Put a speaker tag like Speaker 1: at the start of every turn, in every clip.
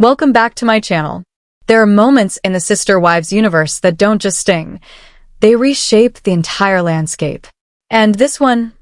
Speaker 1: Welcome back to my channel. There are moments in the SisterWives universe that don't just sting. They reshape the entire landscape. And this one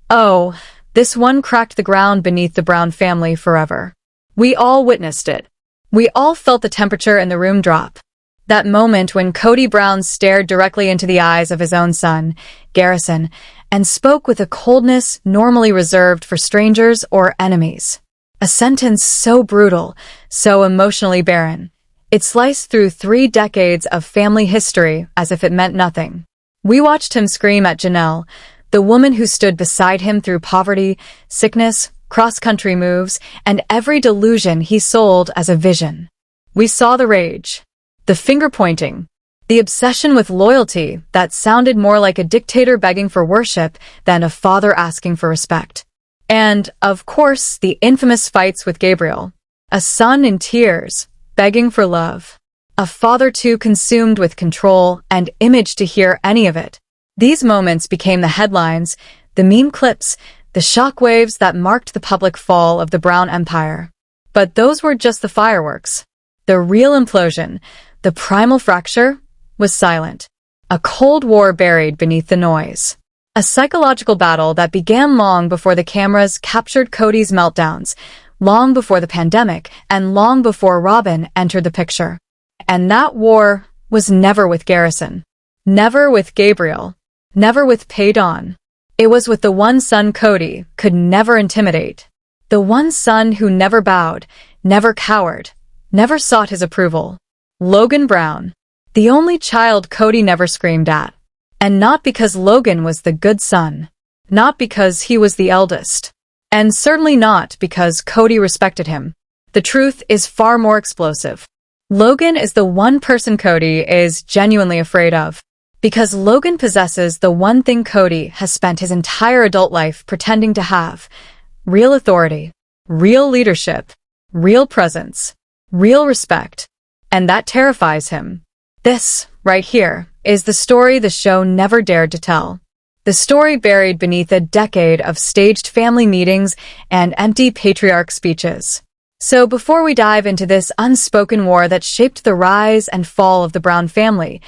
Speaker 1: cracked the ground beneath the Brown family forever. We all witnessed it. We all felt the temperature in the room drop. That moment when Kody Brown stared directly into the eyes of his own son, Garrison, and spoke with a coldness normally reserved for strangers or enemies. A sentence so brutal, so emotionally barren. It sliced through 3 decades of family history as if it meant nothing. We watched him scream at Janelle, the woman who stood beside him through poverty, sickness, cross-country moves, and every delusion he sold as a vision. We saw the rage, the finger-pointing, the obsession with loyalty that sounded more like a dictator begging for worship than a father asking for respect. And, of course, the infamous fights with Gabriel. A son in tears, begging for love. A father too consumed with control and image to hear any of it. These moments became the headlines, the meme clips, the shockwaves that marked the public fall of the Brown Empire. But those were just the fireworks. The real implosion, the primal fracture, was silent. A cold war buried beneath the noise. A psychological battle that began long before the cameras captured Kody's meltdowns, long before the pandemic, and long before Robin entered the picture. And that war was never with Garrison. Never with Gabriel. Never with Paydon. It was with the one son Kody could never intimidate. The one son who never bowed, never cowered, never sought his approval. Logan Brown. The only child Kody never screamed at. And not because Logan was the good son. Not because he was the eldest. And certainly not because Kody respected him. The truth is far more explosive. Logan is the one person Kody is genuinely afraid of. Because Logan possesses the one thing Kody has spent his entire adult life pretending to have. Real authority. Real leadership. Real presence. Real respect. And that terrifies him. This, right here, is the story the show never dared to tell. The story buried beneath a decade of staged family meetings and empty patriarch speeches. So before we dive into this unspoken war that shaped the rise and fall of the Brown family,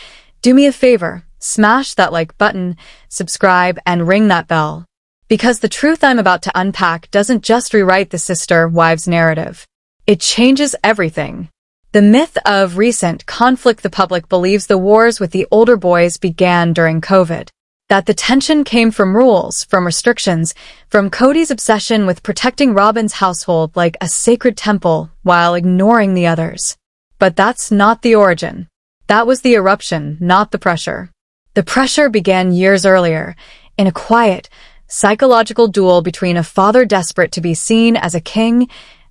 Speaker 1: do me a favor, smash that like button, subscribe, and ring that bell. Because the truth I'm about to unpack doesn't just rewrite the SisterWives narrative. It changes everything. The myth of recent conflict. The public believes the wars with the older boys began during COVID. That the tension came from rules, from restrictions, from Kody's obsession with protecting Robin's household like a sacred temple while ignoring the others. But that's not the origin. That was the eruption, not the pressure. The pressure began years earlier, in a quiet, psychological duel between a father desperate to be seen as a king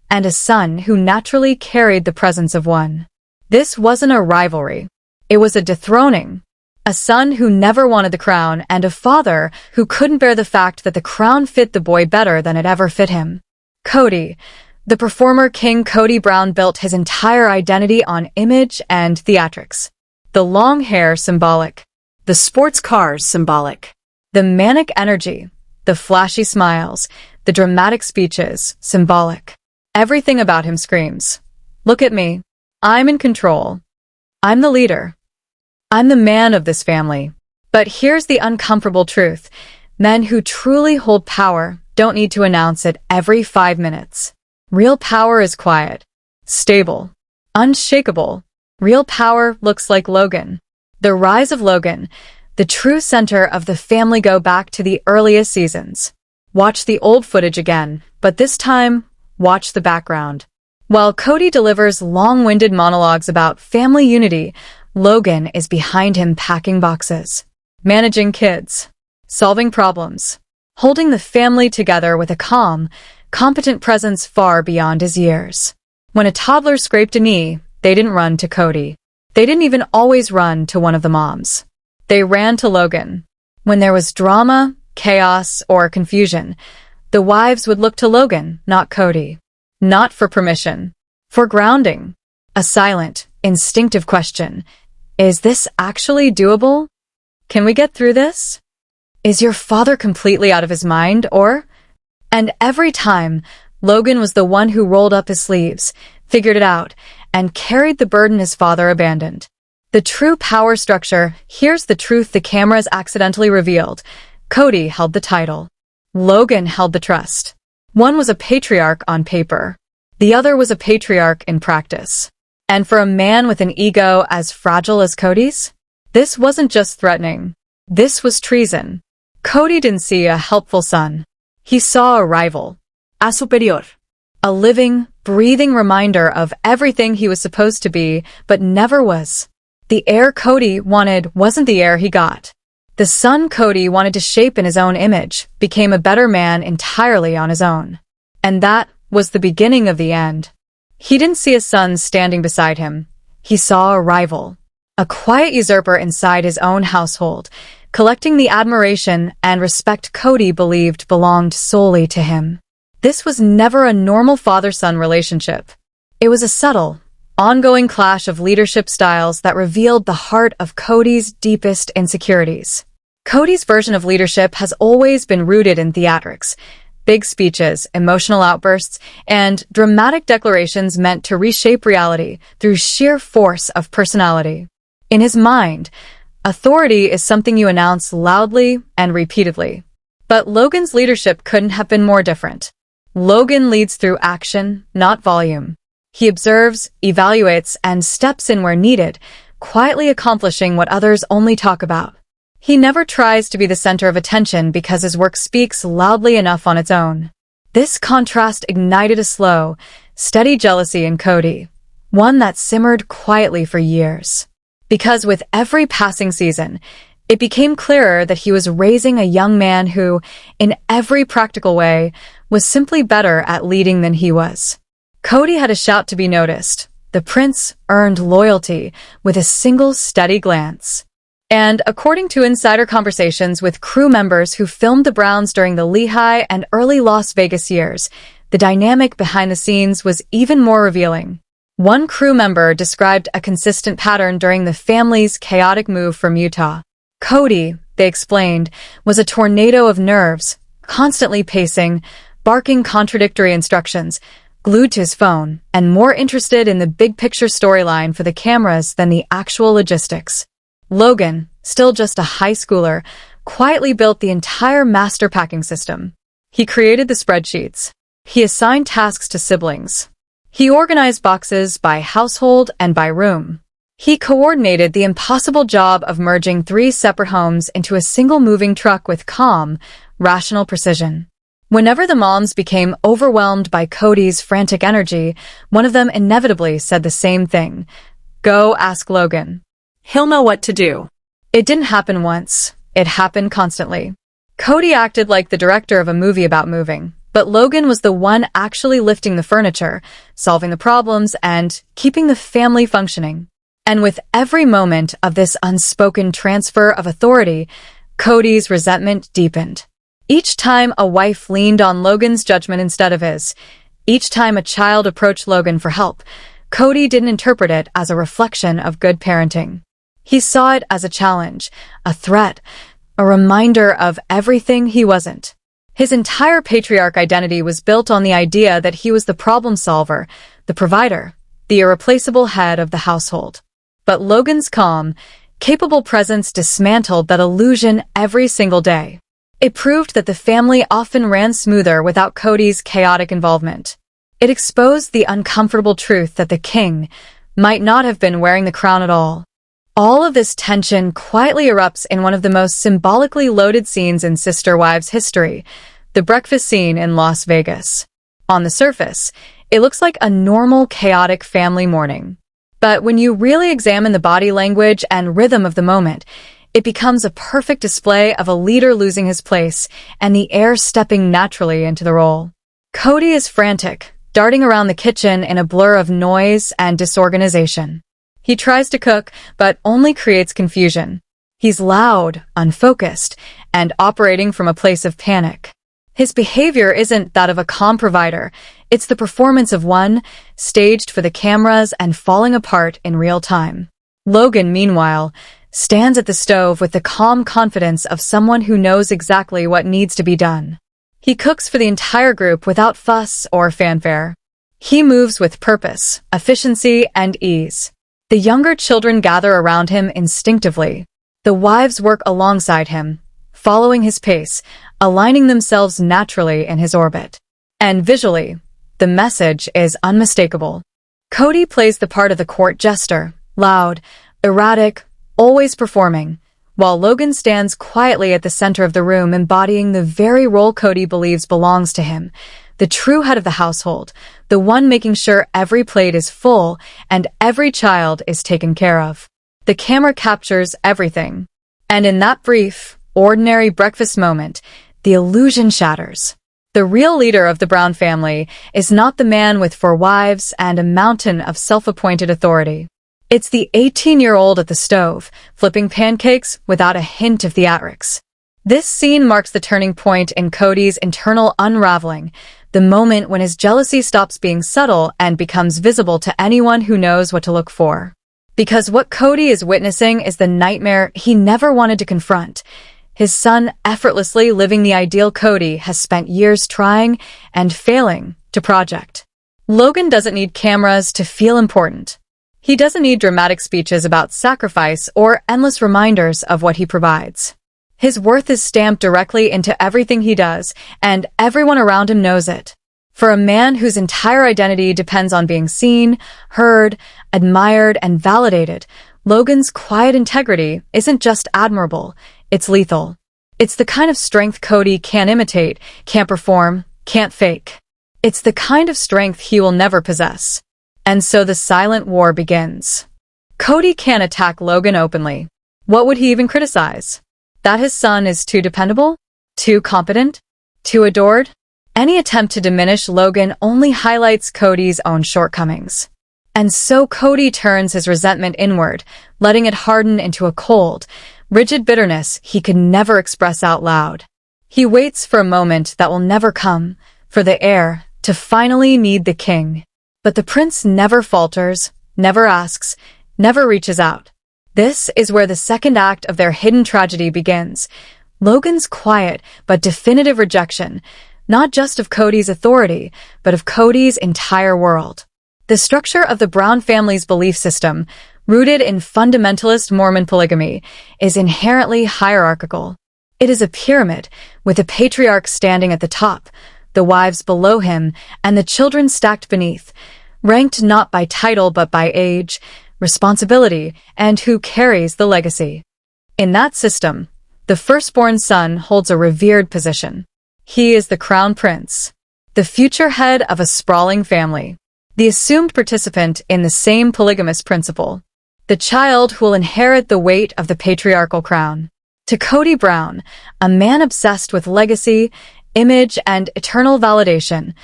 Speaker 1: and a son who naturally carried the presence of one. This wasn't a rivalry. It was a dethroning. A son who never wanted the crown and a father who couldn't bear the fact that the crown fit the boy better than it ever fit him. Kody, the performer king Kody Brown, built his entire identity on image and theatrics. The long hair symbolic. The sports cars symbolic. The manic energy, the flashy smiles, the dramatic speeches symbolic. Everything about him screams, "Look at me. I'm in control. I'm the leader. I'm the man of this family." But here's the uncomfortable truth. Men who truly hold power don't need to announce it every 5 minutes. Real power is quiet, stable, unshakable. Real power looks like Logan. The rise of Logan, the true center of the family. Go back to the earliest seasons. Watch the old footage again, but this time, watch the background. While Kody delivers long-winded monologues about family unity, Logan is behind him packing boxes, managing kids, solving problems, holding the family together with a calm, competent presence far beyond his years. When a toddler scraped a knee, they didn't run to Kody. They didn't even always run to one of the moms. They ran to Logan. When there was drama, chaos, or confusion, the wives would look to Logan, not Kody. Not for permission. For grounding. A silent, instinctive question. Is this actually doable? Can we get through this? Is your father completely out of his mind, or? And every time, Logan was the one who rolled up his sleeves, figured it out, and carried the burden his father abandoned. The true power structure, here's the truth the cameras accidentally revealed. Kody held the title. Logan held the trust. One was a patriarch on paper. The other was a patriarch in practice. And for a man with an ego as fragile as Kody's, this wasn't just threatening. This was treason. Kody didn't see a helpful son. He saw a rival. A superior. A living, breathing reminder of everything he was supposed to be, but never was. The heir Kody wanted wasn't the heir he got. The son Kody wanted to shape in his own image, became a better man entirely on his own. And that was the beginning of the end. He didn't see a son standing beside him. He saw a rival. A quiet usurper inside his own household, collecting the admiration and respect Kody believed belonged solely to him. This was never a normal father-son relationship. It was a subtle, ongoing clash of leadership styles that revealed the heart of Kody's deepest insecurities. Kody's version of leadership has always been rooted in theatrics, big speeches, emotional outbursts, and dramatic declarations meant to reshape reality through sheer force of personality. In his mind, authority is something you announce loudly and repeatedly. But Logan's leadership couldn't have been more different. Logan leads through action, not volume. He observes, evaluates, and steps in where needed, quietly accomplishing what others only talk about. He never tries to be the center of attention because his work speaks loudly enough on its own. This contrast ignited a slow, steady jealousy in Kody, one that simmered quietly for years. Because with every passing season, it became clearer that he was raising a young man who, in every practical way, was simply better at leading than he was. Kody had a shout to be noticed. The prince earned loyalty with a single steady glance. And according to insider conversations with crew members who filmed the Browns during the Lehigh and early Las Vegas years, the dynamic behind the scenes was even more revealing. One crew member described a consistent pattern during the family's chaotic move from Utah. Kody, they explained, was a tornado of nerves, constantly pacing, barking contradictory instructions, glued to his phone, and more interested in the big-picture storyline for the cameras than the actual logistics. Logan, still just a high schooler, quietly built the entire master packing system. He created the spreadsheets. He assigned tasks to siblings. He organized boxes by household and by room. He coordinated the impossible job of merging 3 separate homes into a single moving truck with calm, rational precision. Whenever the moms became overwhelmed by Kody's frantic energy, one of them inevitably said the same thing. Go ask Logan. He'll know what to do. It didn't happen once. It happened constantly. Kody acted like the director of a movie about moving, but Logan was the one actually lifting the furniture, solving the problems, and keeping the family functioning. And with every moment of this unspoken transfer of authority, Kody's resentment deepened. Each time a wife leaned on Logan's judgment instead of his, each time a child approached Logan for help, Kody didn't interpret it as a reflection of good parenting. He saw it as a challenge, a threat, a reminder of everything he wasn't. His entire patriarch identity was built on the idea that he was the problem solver, the provider, the irreplaceable head of the household. But Logan's calm, capable presence dismantled that illusion every single day. It proved that the family often ran smoother without Kody's chaotic involvement. It exposed the uncomfortable truth that the king might not have been wearing the crown at all. All of this tension quietly erupts in one of the most symbolically loaded scenes in SisterWives history, the breakfast scene in Las Vegas. On the surface, it looks like a normal, chaotic family morning. But when you really examine the body language and rhythm of the moment, it becomes a perfect display of a leader losing his place and the heir stepping naturally into the role. Kody is frantic, darting around the kitchen in a blur of noise and disorganization. He tries to cook, but only creates confusion. He's loud, unfocused, and operating from a place of panic. His behavior isn't that of a calm provider. It's the performance of one, staged for the cameras and falling apart in real time. Logan, meanwhile, stands at the stove with the calm confidence of someone who knows exactly what needs to be done. He cooks for the entire group without fuss or fanfare. He moves with purpose, efficiency, and ease. The younger children gather around him instinctively. The wives work alongside him, following his pace, aligning themselves naturally in his orbit. And visually, the message is unmistakable. Kody plays the part of the court jester, loud, erratic, always performing, while Logan stands quietly at the center of the room, embodying the very role Kody believes belongs to him, the true head of the household, the one making sure every plate is full and every child is taken care of. The camera captures everything. And in that brief, ordinary breakfast moment, the illusion shatters. The real leader of the Brown family is not the man with 4 wives and a mountain of self-appointed authority. It's the 18-year-old at the stove, flipping pancakes without a hint of theatrics. This scene marks the turning point in Kody's internal unraveling, the moment when his jealousy stops being subtle and becomes visible to anyone who knows what to look for. Because what Kody is witnessing is the nightmare he never wanted to confront. His son effortlessly living the ideal Kody has spent years trying and failing to project. Logan doesn't need cameras to feel important. He doesn't need dramatic speeches about sacrifice or endless reminders of what he provides. His worth is stamped directly into everything he does, and everyone around him knows it. For a man whose entire identity depends on being seen, heard, admired, and validated, Logan's quiet integrity isn't just admirable, it's lethal. It's the kind of strength Kody can't imitate, can't perform, can't fake. It's the kind of strength he will never possess. And so the silent war begins. Kody can't attack Logan openly. What would he even criticize? That his son is too dependable? Too competent? Too adored? Any attempt to diminish Logan only highlights Kody's own shortcomings. And so Kody turns his resentment inward, letting it harden into a cold, rigid bitterness he could never express out loud. He waits for a moment that will never come, for the heir to finally meet the king. But the prince never falters, never asks, never reaches out. This is where the second act of their hidden tragedy begins. Logan's quiet but definitive rejection, not just of Kody's authority, but of Kody's entire world. The structure of the Brown family's belief system, rooted in fundamentalist Mormon polygamy, is inherently hierarchical. It is a pyramid, with the patriarch standing at the top, the wives below him, and the children stacked beneath, ranked not by title but by age, responsibility, and who carries the legacy. In that system, the firstborn son holds a revered position. He is the crown prince, the future head of a sprawling family, the assumed participant in the same polygamous principle, the child who will inherit the weight of the patriarchal crown. To Kody Brown, a man obsessed with legacy, image, and eternal validation,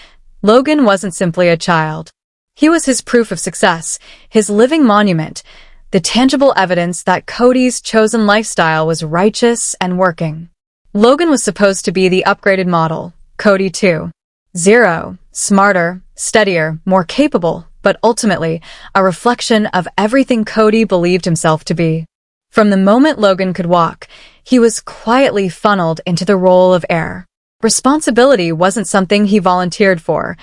Speaker 1: Logan wasn't simply a child. He was his proof of success, his living monument, the tangible evidence that Kody's chosen lifestyle was righteous and working. Logan was supposed to be the upgraded model, Kody 2.0, smarter, steadier, more capable, but ultimately a reflection of everything Kody believed himself to be. From the moment Logan could walk, he was quietly funneled into the role of heir. Responsibility wasn't something he volunteered for.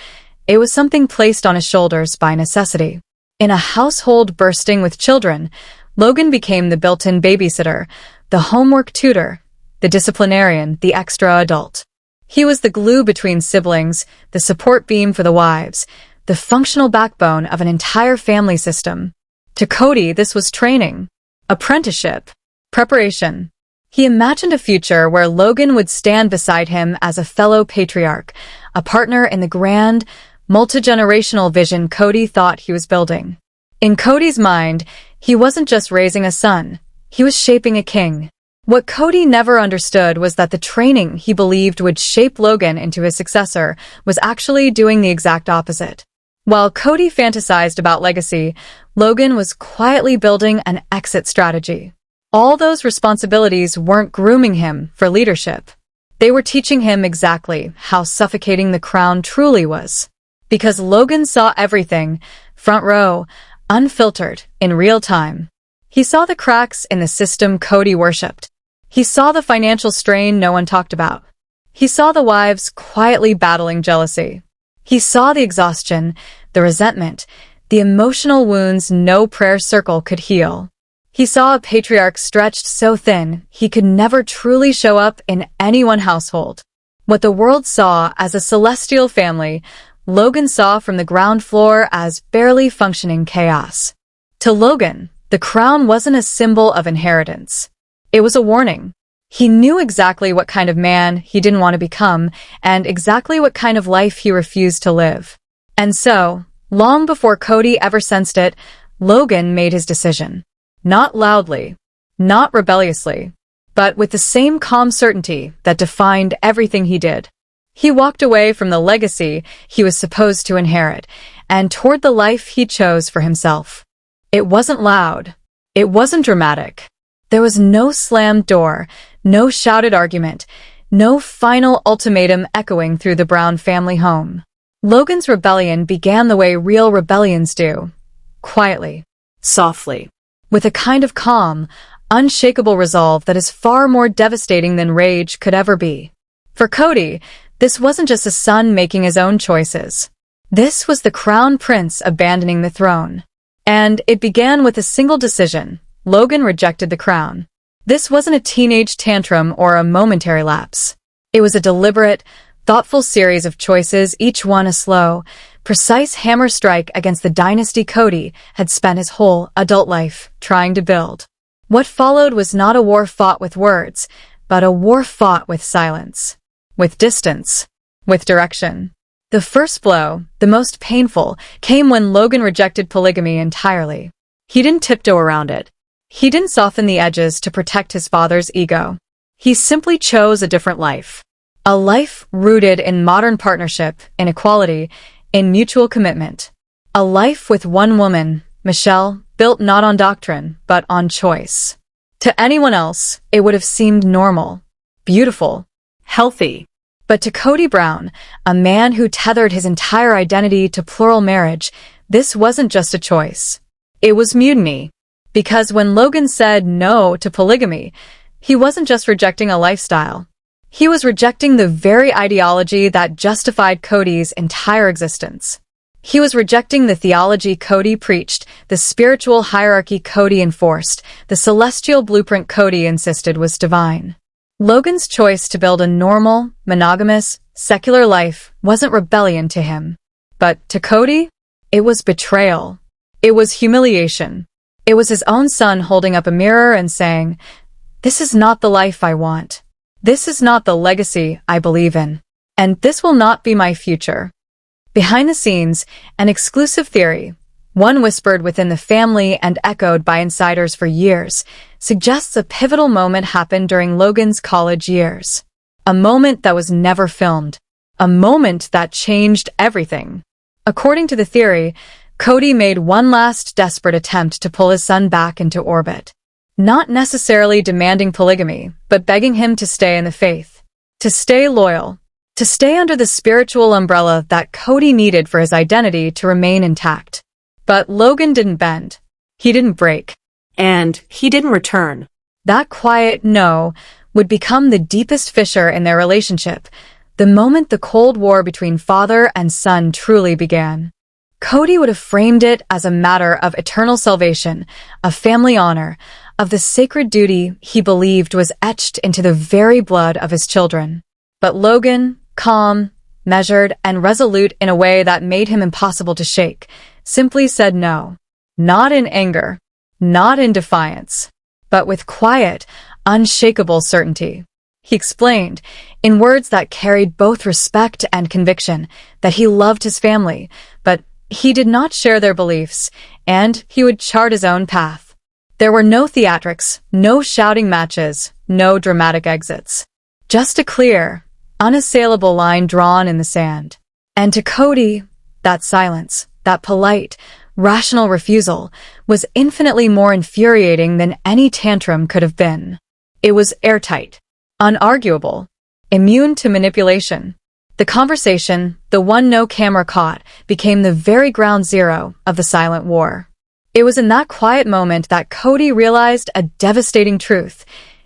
Speaker 1: It was something placed on his shoulders by necessity. In a household bursting with children, Logan became the built-in babysitter, the homework tutor, the disciplinarian, the extra adult. He was the glue between siblings, the support beam for the wives, the functional backbone of an entire family system. To Kody, this was training, apprenticeship, preparation. He imagined a future where Logan would stand beside him as a fellow patriarch, a partner in the grand, multi-generational vision Kody thought he was building. In Kody's mind, he wasn't just raising a son, he was shaping a king. What Kody never understood was that the training he believed would shape Logan into his successor was actually doing the exact opposite. While Kody fantasized about legacy, Logan was quietly building an exit strategy. All those responsibilities weren't grooming him for leadership. They were teaching him exactly how suffocating the crown truly was. Because Logan saw everything, front row, unfiltered, in real time. He saw the cracks in the system Kody worshipped. He saw the financial strain no one talked about. He saw the wives quietly battling jealousy. He saw the exhaustion, the resentment, the emotional wounds no prayer circle could heal. He saw a patriarch stretched so thin he could never truly show up in any one household. What the world saw as a celestial family, Logan saw from the ground floor as barely functioning chaos. To Logan, the crown wasn't a symbol of inheritance. It was a warning. He knew exactly what kind of man he didn't want to become and exactly what kind of life he refused to live. And so, long before Kody ever sensed it, Logan made his decision. Not loudly, not rebelliously, but with the same calm certainty that defined everything he did. He walked away from the legacy he was supposed to inherit and toward the life he chose for himself. It wasn't loud. It wasn't dramatic. There was no slammed door, no shouted argument, no final ultimatum echoing through the Brown family home. Logan's rebellion began the way real rebellions do. Quietly, softly, with a kind of calm, unshakable resolve that is far more devastating than rage could ever be. For Kody, this wasn't just a son making his own choices. This was the crown prince abandoning the throne. And it began with a single decision. Logan rejected the crown. This wasn't a teenage tantrum or a momentary lapse. It was a deliberate, thoughtful series of choices, each one a slow, precise hammer strike against the dynasty Kody had spent his whole adult life trying to build. What followed was not a war fought with words, but a war fought with silence, with distance, with direction. The first blow, the most painful, came when Logan rejected polygamy entirely. He didn't tiptoe around it. He didn't soften the edges to protect his father's ego. He simply chose a different life. A life rooted in modern partnership, in equality, in mutual commitment. A life with one woman, Michelle, built not on doctrine, but on choice. To anyone else, it would have seemed normal, beautiful, healthy. But to Kody Brown, a man who tethered his entire identity to plural marriage, this wasn't just a choice. It was mutiny. Because when Logan said no to polygamy, he wasn't just rejecting a lifestyle. He was rejecting the very ideology that justified Kody's entire existence. He was rejecting the theology Kody preached, the spiritual hierarchy Kody enforced, the celestial blueprint Kody insisted was divine. Logan's choice to build a normal, monogamous, secular life wasn't rebellion to him. But to Kody, it was betrayal. It was humiliation. It was his own son holding up a mirror and saying, "This is not the life I want. This is not the legacy I believe in. And this will not be my future." Behind the scenes, an exclusive theory, one whispered within the family and echoed by insiders for years, suggests a pivotal moment happened during Logan's college years. A moment that was never filmed. A moment that changed everything. According to the theory, Kody made one last desperate attempt to pull his son back into orbit. Not necessarily demanding polygamy, but begging him to stay in the faith. To stay loyal. To stay under the spiritual umbrella that Kody needed for his identity to remain intact. But Logan didn't bend. He didn't break.
Speaker 2: And he didn't return.
Speaker 1: That quiet no would become the deepest fissure in their relationship, the moment the Cold War between father and son truly began. Kody would have framed it as a matter of eternal salvation, of family honor, of the sacred duty he believed was etched into the very blood of his children. But Logan, calm, measured, and resolute in a way that made him impossible to shake, simply said no. Not in anger, not in defiance, but with quiet, unshakable certainty. He explained, in words that carried both respect and conviction, that he loved his family, but he did not share their beliefs, and he would chart his own path. There were no theatrics, no shouting matches, no dramatic exits. Just a clear, unassailable line drawn in the sand. And to Kody, that silence, that polite, rational refusal, was infinitely more infuriating than any tantrum could have been. It was airtight, unarguable, immune to manipulation. The conversation, the one no camera caught, became the very ground zero of the silent war. It was in that quiet moment that Kody realized a devastating truth.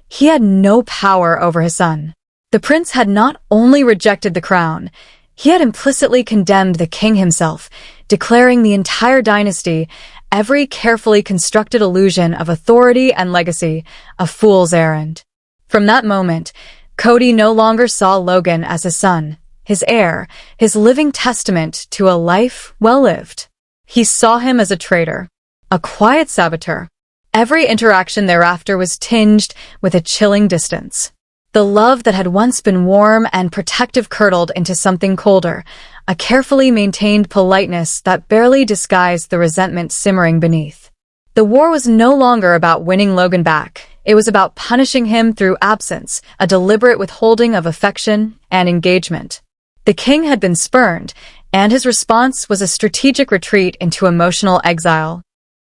Speaker 1: He had no power over his son. The prince had not only rejected the crown, he had implicitly condemned the king himself, declaring the entire dynasty, every carefully constructed illusion of authority and legacy, a fool's errand. From that moment, Kody no longer saw Logan as a son, his heir, his living testament to a life well lived. He saw him as a traitor, a quiet saboteur. Every interaction thereafter was tinged with a chilling distance. The love that had once been warm and protective curdled into something colder, a carefully maintained politeness that barely disguised the resentment simmering beneath. The war was no longer about winning Logan back. It was about punishing him through absence, a deliberate withholding of affection and engagement. The king had been spurned, and his response was a strategic retreat into emotional exile.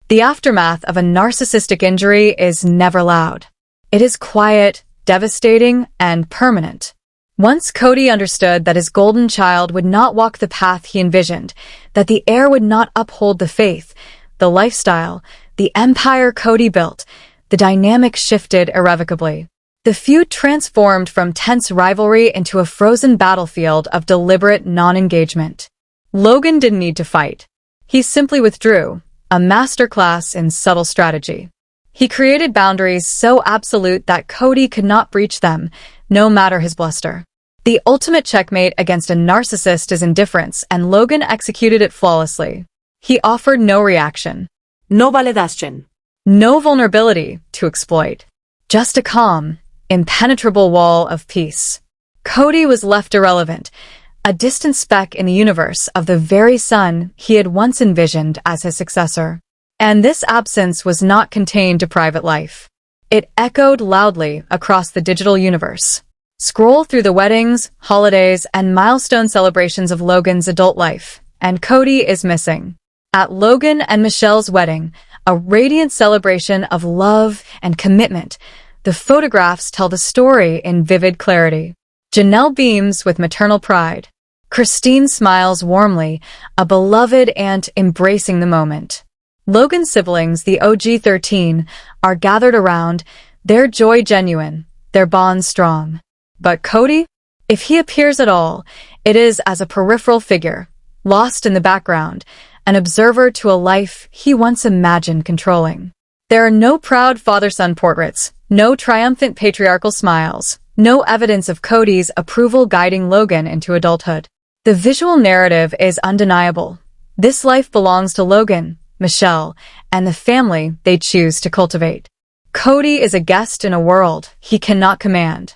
Speaker 1: The aftermath of a narcissistic injury is never loud. It is quiet, devastating, and permanent. Once Kody understood that his golden child would not walk the path he envisioned, that the heir would not uphold the faith, the lifestyle, the empire Kody built, the dynamic shifted irrevocably. The feud transformed from tense rivalry into a frozen battlefield of deliberate non-engagement. Logan didn't need to fight. He simply withdrew, a masterclass in subtle strategy. He created boundaries so absolute that Kody could not breach them, no matter his bluster. The ultimate checkmate against a narcissist is indifference, and Logan executed it flawlessly. He offered no reaction.
Speaker 2: No validation.
Speaker 1: No vulnerability to exploit. Just a calm, impenetrable wall of peace. Kody was left irrelevant, a distant speck in the universe of the very son he had once envisioned as his successor. And this absence was not contained to private life. It echoed loudly across the digital universe. Scroll through the weddings, holidays, and milestone celebrations of Logan's adult life, and Kody is missing. At Logan and Michelle's wedding, a radiant celebration of love and commitment, the photographs tell the story in vivid clarity. Janelle beams with maternal pride. Christine smiles warmly, a beloved aunt embracing the moment. Logan's siblings, the OG-13, are gathered around, their joy genuine, their bond strong. But Kody? If he appears at all, it is as a peripheral figure, lost in the background, an observer to a life he once imagined controlling. There are no proud father-son portraits, no triumphant patriarchal smiles, no evidence of Kody's approval guiding Logan into adulthood. The visual narrative is undeniable. This life belongs to Logan, Michelle, and the family they choose to cultivate. Kody is a guest in a world he cannot command.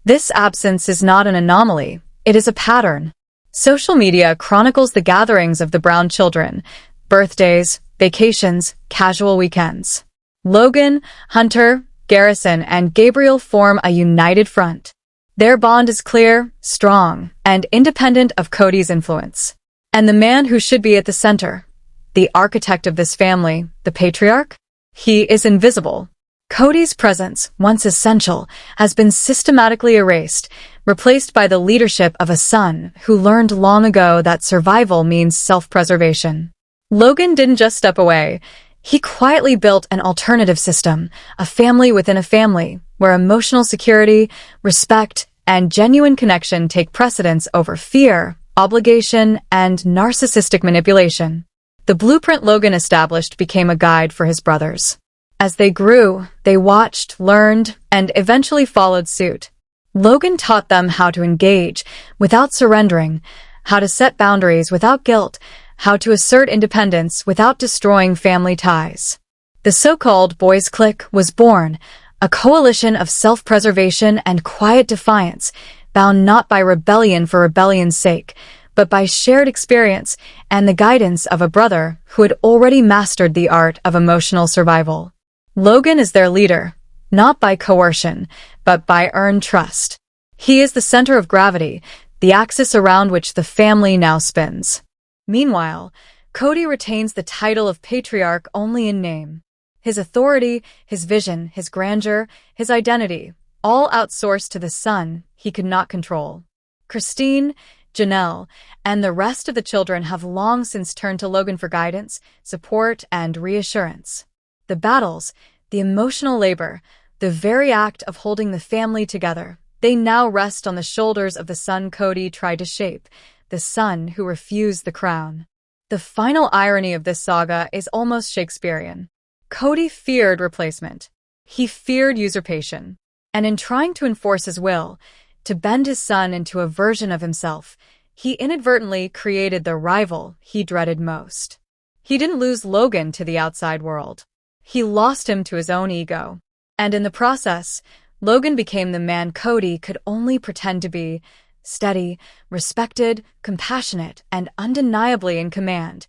Speaker 1: This absence is not an anomaly, it is a pattern. Social media chronicles the gatherings of the Brown children, birthdays, vacations, casual weekends. Logan, Hunter, Garrison, and Gabriel form a united front. Their bond is clear, strong, and independent of Kody's influence. And the man who should be at the center, the architect of this family, the patriarch? He is invisible. Kody's presence, once essential, has been systematically erased, replaced by the leadership of a son who learned long ago that survival means self-preservation. Logan didn't just step away. He quietly built an alternative system, a family within a family, where emotional security, respect, and genuine connection take precedence over fear, obligation, and narcissistic manipulation. The blueprint Logan established became a guide for his brothers. As they grew, they watched, learned, and eventually followed suit. Logan taught them how to engage without surrendering, how to set boundaries without guilt, how to assert independence without destroying family ties. The so-called boys' clique was born, a coalition of self-preservation and quiet defiance, bound not by rebellion for rebellion's sake, but by shared experience and the guidance of a brother who had already mastered the art of emotional survival. Logan is their leader, not by coercion, but by earned trust. He is the center of gravity, the axis around which the family now spins. Meanwhile, Kody retains the title of patriarch only in name. His authority, his vision, his grandeur, his identity, all outsourced to the son he could not control. Christine, Janelle, and the rest of the children have long since turned to Logan for guidance, support, and reassurance. The battles, the emotional labor, the very act of holding the family together, they now rest on the shoulders of the son Kody tried to shape, the son who refused the crown. The final irony of this saga is almost Shakespearean. Kody feared replacement. He feared usurpation. And in trying to enforce his will, to bend his son into a version of himself, he inadvertently created the rival he dreaded most. He didn't lose Logan to the outside world. He lost him to his own ego. And in the process, Logan became the man Kody could only pretend to be: steady, respected, compassionate, and undeniably in command,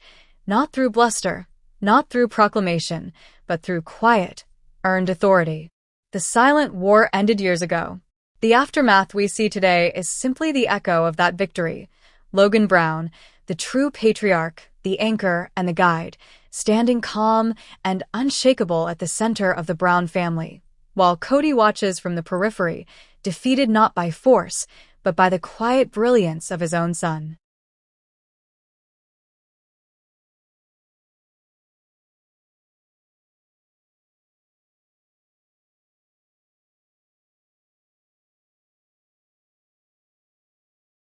Speaker 1: not through bluster, not through proclamation, but through quiet, earned authority. The silent war ended years ago. The aftermath we see today is simply the echo of that victory. Logan Brown, the true patriarch, the anchor, and the guide, standing calm and unshakable at the center of the Brown family, while Kody watches from the periphery, defeated not by force, but by the quiet brilliance of his own son.